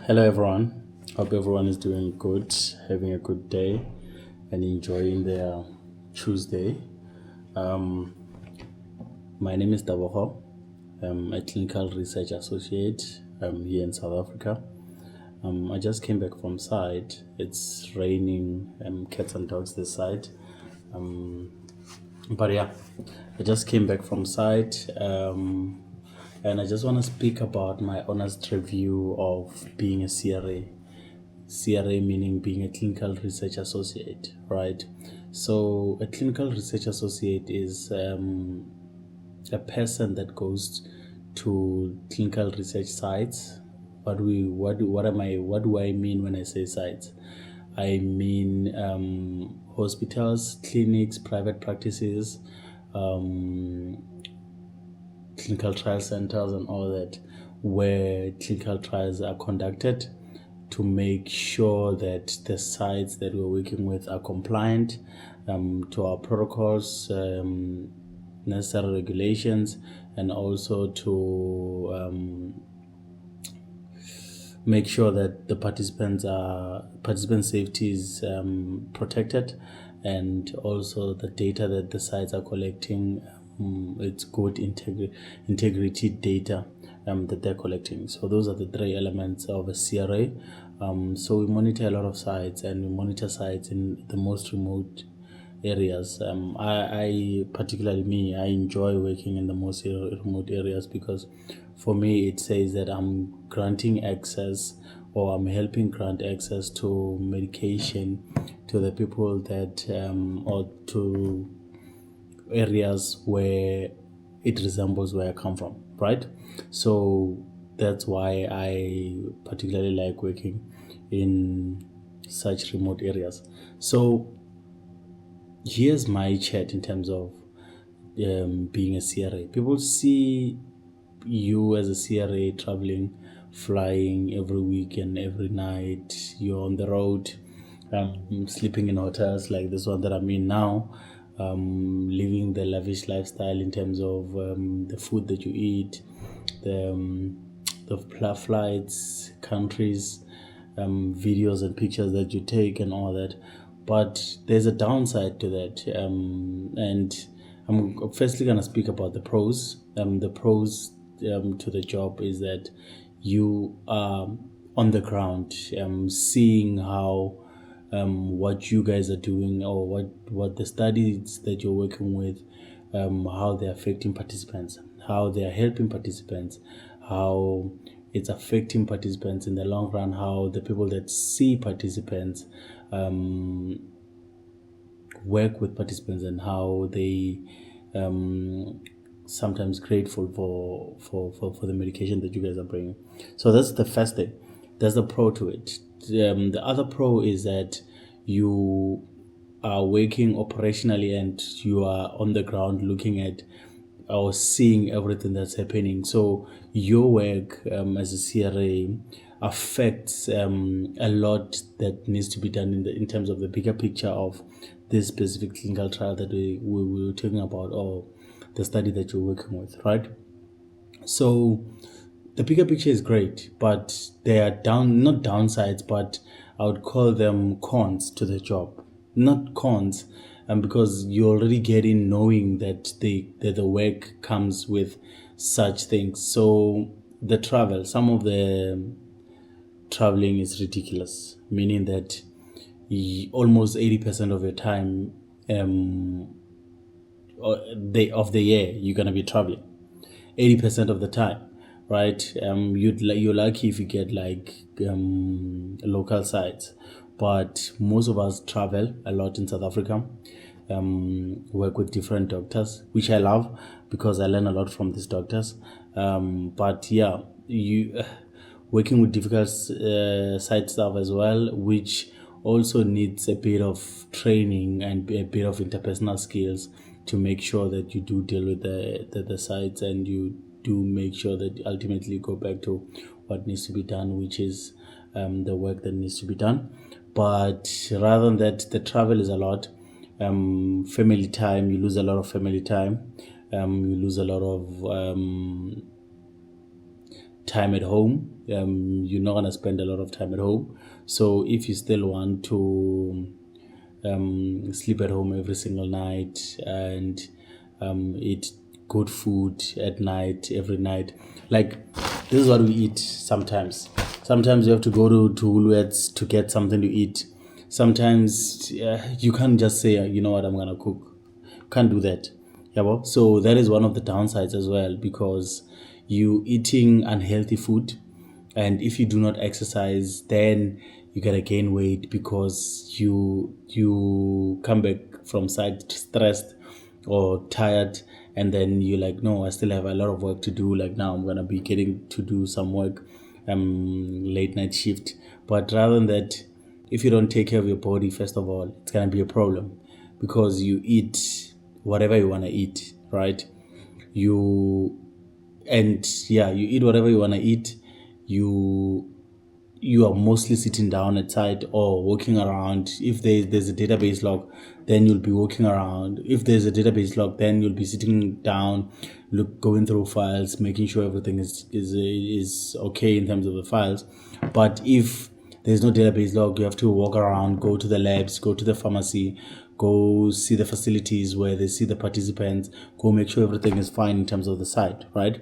Hello, everyone. Hope everyone is doing good, having a good day, and enjoying their Tuesday. My name is Daboho. I'm a clinical research associate here in South Africa. I just came back from site. It's raining, cats and dogs this side. But yeah, I just came back from site. And I just want to speak about my honest review of being a CRA. CRA meaning being a clinical research associate, right? So a clinical research associate is a person that goes to clinical research sites. What do I mean when I say sites? I mean hospitals, clinics, private practices, clinical trial centers and all that, where clinical trials are conducted to make sure that the sites that we're working with are compliant to our protocols, necessary regulations, and also to make sure that the participant safety is protected, and also the data that the sites are collecting, it's good integrity data that they're collecting. So those are the three elements of a CRA. So we monitor a lot of sites, and we monitor sites in the most remote areas. I particularly I enjoy working in the most remote areas, because for me it says that I'm granting access, or I'm helping grant access to medication to the people that or to areas where it resembles where I come from, right? So that's why I particularly like working in such remote areas. So here's my chat in terms of being a CRA. People see you as a CRA traveling, flying every week and every night. You're on the road, sleeping in hotels like this one that I'm in now, living the lavish lifestyle in terms of the food that you eat, the flights, countries, videos and pictures that you take and all that. But there's a downside to that, and I'm firstly going to speak about the pros. The pros to the job is that you are on the ground, seeing how what you guys are doing, or what the studies that you're working with, how they're affecting participants, how they are helping participants, how it's affecting participants in the long run, how the people that see participants work with participants, and how they sometimes grateful for the medication that you guys are bringing. So that's the first thing. That's the pro to it. The other pro is that you are working operationally, and you are on the ground looking at or seeing everything that's happening. So your work as a CRA affects a lot that needs to be done in terms of the bigger picture of this specific clinical trial that we were talking about, or the study that you're working with, right? So the bigger picture is great, but there are not downsides, but I would call them cons to the job. Not cons, because you already get in knowing that the work comes with such things. So the travel, some of the traveling is ridiculous, meaning that almost 80% of your time of the year you're gonna be traveling. 80% of the time, right? You're lucky if you get like local sites, but most of us travel a lot in South Africa. Work with different doctors, which I love because I learn a lot from these doctors. But yeah, working with difficult site staff as well, which also needs a bit of training and a bit of interpersonal skills to make sure that you do deal with the sites, and you do make sure that ultimately go back to what needs to be done, which is the work that needs to be done. But rather than that, the travel is a lot. Family time, you lose a lot of family time. You lose a lot of time at home. You're not going to spend a lot of time at home. So if you still want to sleep at home every single night and eat good food at night, every night, like this is what we eat sometimes. Sometimes you have to go to Woolworths to get something to eat. Sometimes you can't just say, you know what, I'm going to cook. Can't do that. Yeah, well, so that is one of the downsides as well, because you eating unhealthy food, and if you do not exercise, then you gotta gain weight because you come back from site stressed or tired, and then you're like, no, I still have a lot of work to do. Like now I'm gonna be getting to do some work, late night shift. But rather than that, if you don't take care of your body, first of all, it's gonna be a problem, because you eat whatever you want to eat, right? You you eat whatever you want to eat. You are mostly sitting down at site or walking around. If there's a database log, then you'll be walking around. If there's a database log, then you'll be sitting down, going through files, making sure everything is okay in terms of the files. But if there's no database log, you have to walk around, go to the labs, go to the pharmacy, go see the facilities where they see the participants, go make sure everything is fine in terms of the site, right?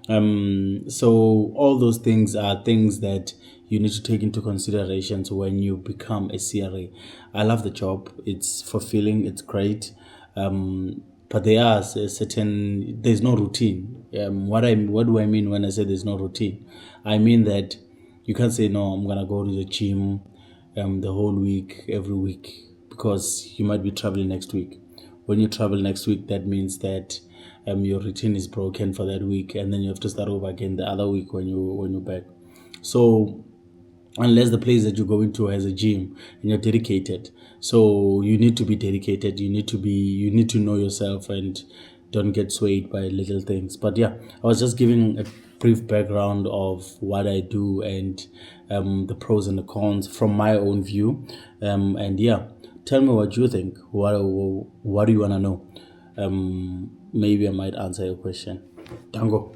So all those things are things that you need to take into considerations when you become a CRA. I love the job. It's fulfilling. It's great. But there's no routine. What do I mean when I say there's no routine? I mean that you can't say, no, I'm going to go to the gym the whole week, every week, because you might be traveling next week. When you travel next week, that means that your routine is broken for that week, and then you have to start over again the other week when you're back. So unless the place that you're going to has a gym and you're dedicated, so you need to be dedicated. You need to know yourself and don't get swayed by little things. But yeah, I was just giving a brief background of what I do and the pros and the cons from my own view. And yeah, tell me what you think. What do you want to know? Maybe I might answer your question. Tango.